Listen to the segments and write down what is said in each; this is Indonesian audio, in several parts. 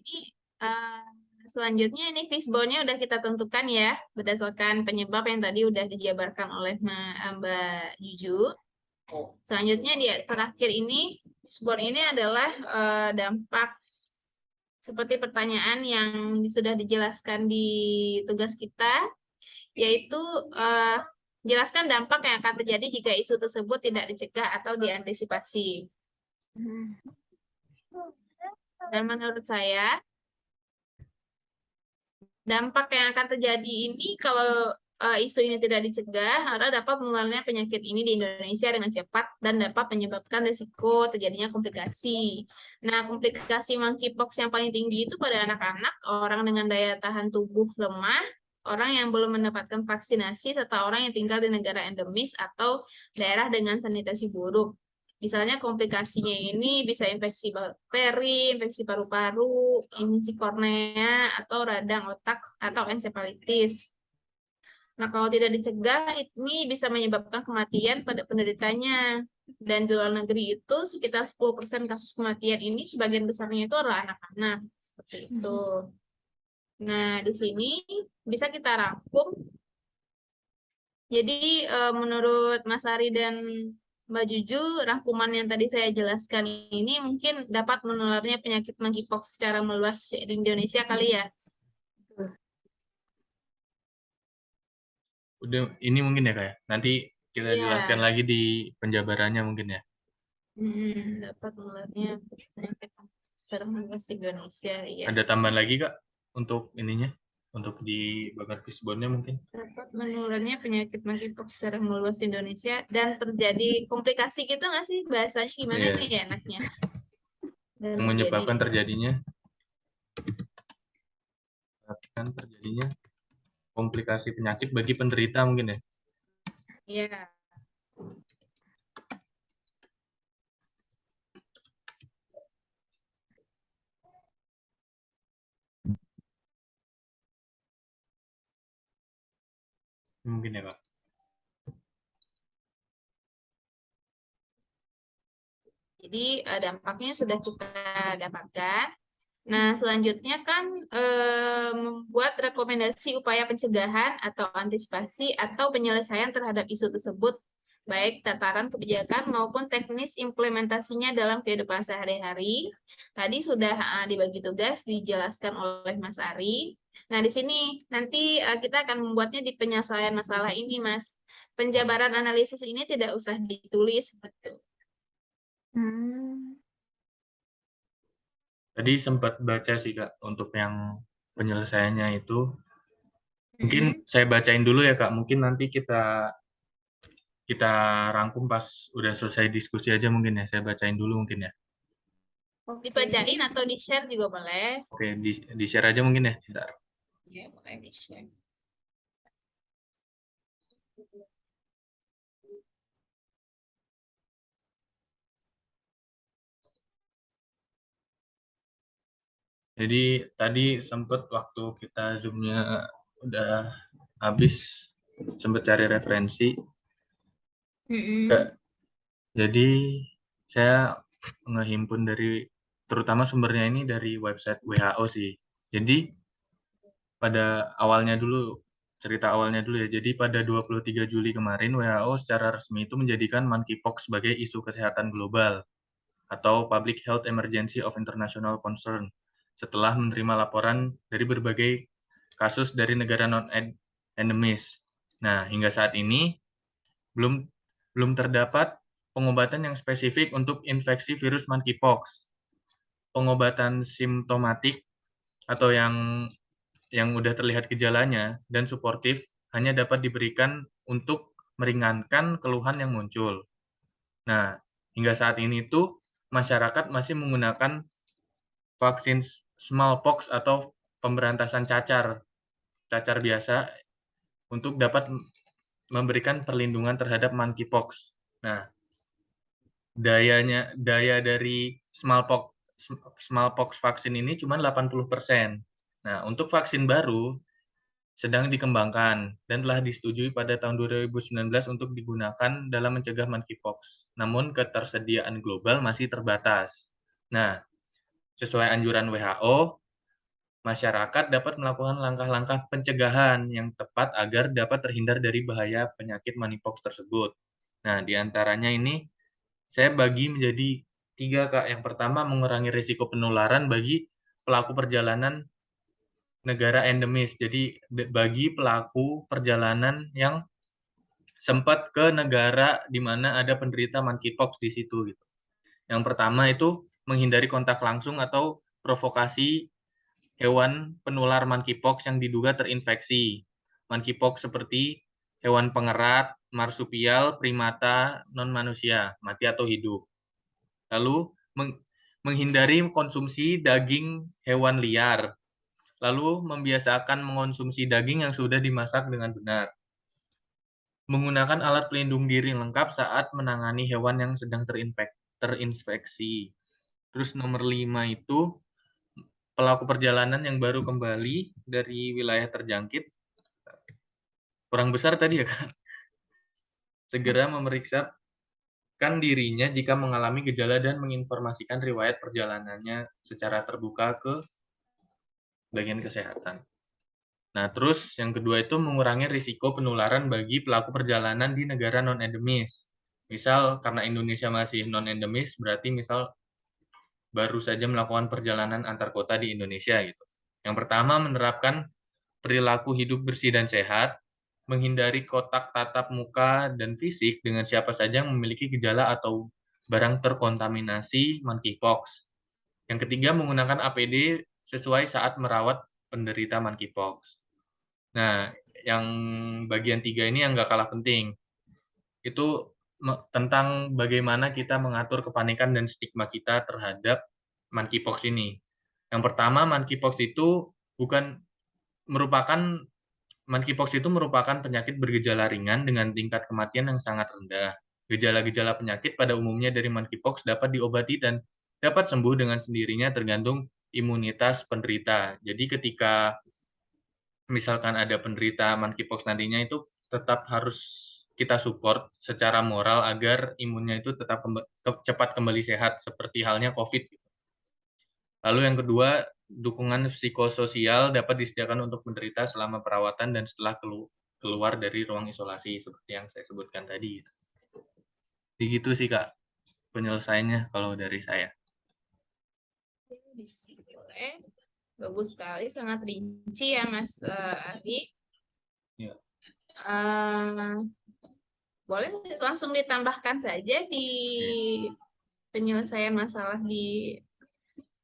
ini uh, selanjutnya ini fishbone-nya udah kita tentukan ya berdasarkan penyebab yang tadi udah dijabarkan oleh Mbak Juju. Selanjutnya di terakhir ini fishbone ini adalah dampak seperti pertanyaan yang sudah dijelaskan di tugas kita, yaitu jelaskan dampak yang akan terjadi jika isu tersebut tidak dicegah atau diantisipasi. Dan menurut saya, dampak yang akan terjadi ini kalau isu ini tidak dicegah, maka dapat menularnya penyakit ini di Indonesia dengan cepat dan dapat menyebabkan risiko terjadinya komplikasi. Nah, komplikasi monkeypox yang paling tinggi itu pada anak-anak, orang dengan daya tahan tubuh lemah, orang yang belum mendapatkan vaksinasi, serta orang yang tinggal di negara endemis atau daerah dengan sanitasi buruk. Misalnya komplikasinya ini bisa infeksi bakteri, infeksi paru-paru, infeksi kornea, atau radang otak, atau ensefalitis. Nah, kalau tidak dicegah, ini bisa menyebabkan kematian pada penderitanya. Dan di luar negeri itu, sekitar 10% kasus kematian ini, sebagian besarnya itu adalah anak-anak. Seperti itu. Nah, di sini bisa kita rangkum. Jadi, menurut Mas Ari dan Mbak Juju, rangkuman yang tadi saya jelaskan ini mungkin dapat menularnya penyakit monkeypox secara meluas di Indonesia kali ya. Udah, ini mungkin ya kayak nanti kita jelaskan lagi di penjabarannya mungkin ya. Dapat menularnya penyakit secara meluas di Indonesia. Ya. Ada tambahan lagi Kak untuk ininya, untuk di bagian fishbone-nya mungkin? Dapat menularnya penyakit monkeypox secara meluas di Indonesia dan terjadi komplikasi gitu nggak sih, bahasanya gimana nih ya enaknya? Yang menyebabkan terjadinya komplikasi penyakit bagi penderita mungkin ya. Iya. Mungkin ya Kak. Jadi dampaknya sudah kita dapatkan. Nah, selanjutnya kan membuat rekomendasi upaya pencegahan atau antisipasi atau penyelesaian terhadap isu tersebut, baik tataran kebijakan maupun teknis implementasinya dalam kehidupan sehari-hari. Tadi sudah dibagi tugas, dijelaskan oleh Mas Ari. Nah, di sini nanti kita akan membuatnya di penyelesaian masalah ini, Mas. Penjabaran analisis ini tidak usah ditulis, betul. Tadi sempat baca sih Kak untuk yang penyelesaiannya itu. Mungkin saya bacain dulu ya Kak. Mungkin nanti kita rangkum pas udah selesai diskusi aja mungkin ya. Saya bacain dulu mungkin ya. Dibacain atau di-share juga boleh. Oke, di-share aja mungkin ya. Bentar. Ya, boleh di-share. Jadi tadi sempat waktu kita Zoom-nya udah habis, sempat cari referensi. Jadi saya ngehimpun dari, terutama sumbernya ini dari website WHO sih. Jadi pada awalnya dulu, cerita awalnya dulu ya. Jadi pada 23 Juli kemarin WHO secara resmi itu menjadikan monkeypox sebagai isu kesehatan global atau Public Health Emergency of International Concern setelah menerima laporan dari berbagai kasus dari negara non-endemis. Nah, hingga saat ini belum terdapat pengobatan yang spesifik untuk infeksi virus monkeypox. Pengobatan simptomatik atau yang udah terlihat gejalanya dan suportif hanya dapat diberikan untuk meringankan keluhan yang muncul. Nah, hingga saat ini tuh masyarakat masih menggunakan vaksin smallpox atau pemberantasan cacar biasa untuk dapat memberikan perlindungan terhadap monkeypox. Nah, daya dari smallpox vaksin ini cuma 80%. Nah, untuk vaksin baru sedang dikembangkan dan telah disetujui pada tahun 2019 untuk digunakan dalam mencegah monkeypox. Namun ketersediaan global masih terbatas. Nah, sesuai anjuran WHO, masyarakat dapat melakukan langkah-langkah pencegahan yang tepat agar dapat terhindar dari bahaya penyakit monkeypox tersebut. Nah, di antaranya ini saya bagi menjadi 3, Kak. Yang pertama, mengurangi risiko penularan bagi pelaku perjalanan negara endemis. Jadi, bagi pelaku perjalanan yang sempat ke negara di mana ada penderita monkeypox di situ, gitu. Yang pertama itu menghindari kontak langsung atau provokasi hewan penular monkeypox yang diduga terinfeksi. Monkeypox seperti hewan pengerat, marsupial, primata, non-manusia, mati atau hidup. Lalu menghindari konsumsi daging hewan liar. Lalu membiasakan mengonsumsi daging yang sudah dimasak dengan benar. Menggunakan alat pelindung diri lengkap saat menangani hewan yang sedang terinfeksi. Terus nomor 5 itu pelaku perjalanan yang baru kembali dari wilayah terjangkit, kurang besar tadi ya Kak, segera memeriksakan dirinya jika mengalami gejala dan menginformasikan riwayat perjalanannya secara terbuka ke bagian kesehatan. Nah, terus yang kedua itu mengurangi risiko penularan bagi pelaku perjalanan di negara non-endemis. Misal karena Indonesia masih non-endemis, berarti misal baru saja melakukan perjalanan antar kota di Indonesia gitu. Yang pertama menerapkan perilaku hidup bersih dan sehat, menghindari kontak tatap muka dan fisik dengan siapa saja yang memiliki gejala atau barang terkontaminasi monkeypox. Yang ketiga, menggunakan APD sesuai saat merawat penderita monkeypox. Nah, yang bagian 3 ini yang nggak kalah penting. Itu tentang bagaimana kita mengatur kepanikan dan stigma kita terhadap monkeypox ini. Yang pertama, monkeypox itu merupakan penyakit bergejala ringan dengan tingkat kematian yang sangat rendah. Gejala-gejala penyakit pada umumnya dari monkeypox dapat diobati dan dapat sembuh dengan sendirinya tergantung imunitas penderita. Jadi ketika misalkan ada penderita monkeypox nantinya itu tetap harus kita support secara moral agar imunnya itu tetap cepat kembali sehat seperti halnya COVID. Lalu yang kedua, dukungan psikososial dapat disediakan untuk penderita selama perawatan dan setelah keluar dari ruang isolasi seperti yang saya sebutkan tadi. Begitu sih Kak penyelesaiannya kalau dari saya. Boleh. Bagus sekali, sangat rinci ya Mas Ari. Ya. Boleh langsung ditambahkan saja di penyelesaian masalah di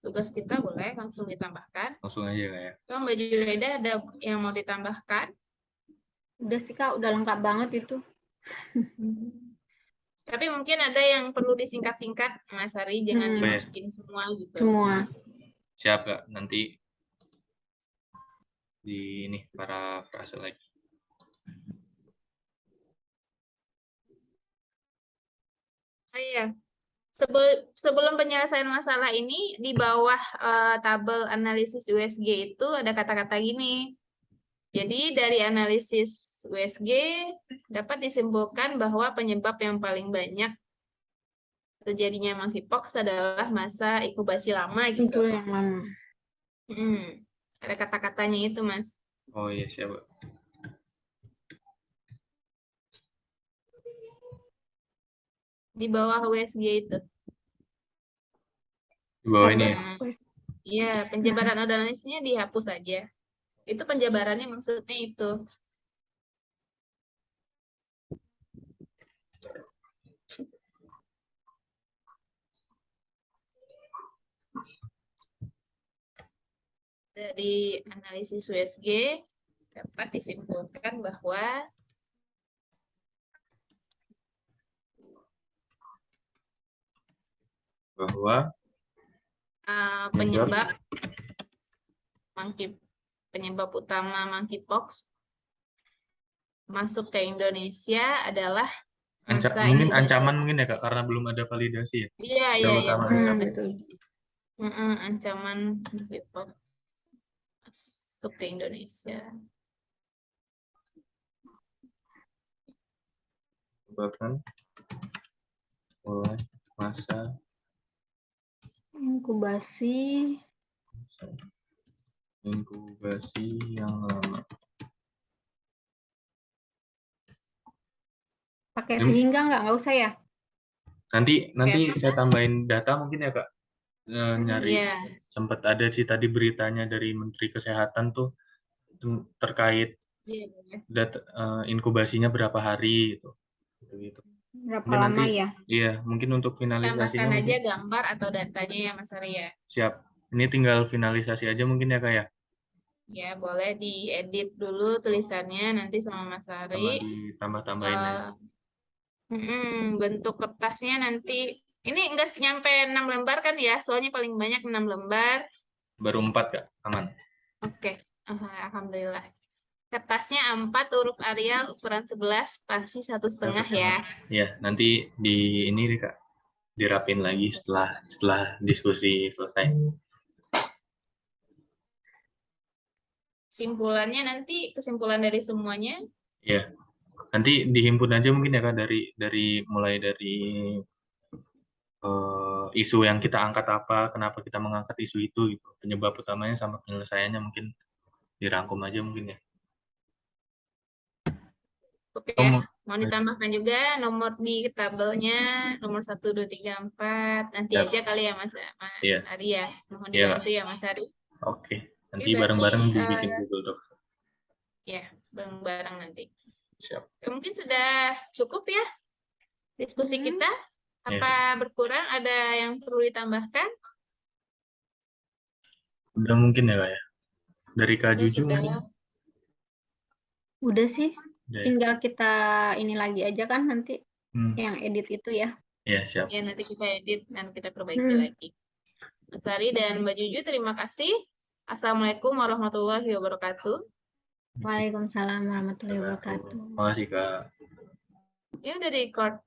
tugas kita, boleh langsung ditambahkan. Langsung aja Kak ya. Mbak Jureda ada yang mau ditambahkan? Udah sih Kak, udah lengkap banget itu. Tapi mungkin ada yang perlu disingkat-singkat, Mas Ari, jangan dimasukin semua gitu. Semua. Siap Kak, nanti di ini parafrase lagi. Oh iya, sebelum penyelesaian masalah ini, di bawah tabel analisis USG itu ada kata-kata gini. Jadi dari analisis USG dapat disimpulkan bahwa penyebab yang paling banyak terjadinya monkeypox adalah masa inkubasi lama gitu. Itu yang lama. Ada kata-katanya itu, Mas. Oh iya, siap. Di bawah USG itu. Di bawah ini ya? Iya, penjabaran analisisnya dihapus aja. Itu penjabarannya maksudnya itu. Dari analisis USG dapat disimpulkan bahwa penyebab utama monkeypox masuk ke Indonesia adalah ancaman mungkin ya Kak, karena belum ada validasi ya. Iya. Betul. Ancaman monkeypox masuk ke Indonesia. Bahkan oleh masa inkubasi Inkubasi yang lama. Pakai Ini sehingga nggak usah ya? nanti apa? saya tambahin data mungkin ya Kak. Nyari Iya. sempat ada sih tadi beritanya dari Menteri Kesehatan tuh terkait Iya, boleh. data inkubasinya berapa hari gitu. Gitu. Berapa Mungkin nanti lama ya? iya, mungkin untuk finalisasinya Tambahkan aja mungkin gambar atau datanya ya Mas Arya. siap. Ini tinggal finalisasi aja mungkin ya Kak ya. Ya, boleh diedit dulu tulisannya nanti sama Mas Sama Ari. ditambah-tambahin aja. Bentuk kertasnya nanti ini enggak nyampe 6 lembar kan ya? Soalnya paling banyak 6 lembar. Baru 4 Kak, aman. Oke. Alhamdulillah. Kertasnya A4 huruf Arial ukuran 11 spasi 1,5 ya. Iya, nanti di ini nih Kak, dirapin lagi setelah diskusi selesai. Kesimpulan dari semuanya. Iya. Nanti dihimpun aja mungkin ya Kak mulai dari isu yang kita angkat apa, kenapa kita mengangkat isu itu gitu. Penyebab utamanya sama penyelesaiannya mungkin dirangkum aja mungkin ya. Oke ya. Mau ditambahkan juga nomor di tabelnya nomor 1, 2, 3, 4. Nanti Siap. aja kali ya Mas Iya. Ari ya. Mohon Iya, dibantu ya Mas Ari. Oke. Nanti berarti, bareng-bareng dibikin Google Docs. Ya, bareng-bareng nanti. Siap. Mungkin sudah cukup ya diskusi kita. Apa berkurang? Ada yang perlu ditambahkan? Udah mungkin ya Kak ya. Dari Kak Juju mungkin. Udah sih. Udah ya? Tinggal kita ini lagi aja kan nanti yang edit itu ya. Iya, siap. Ya, nanti kita edit dan kita perbaiki lagi. Mas Ari dan Mbak Juju, terima kasih. Assalamualaikum warahmatullahi wabarakatuh. Waalaikumsalam warahmatullahi wabarakatuh. Makasih Kak. Ya udah di record.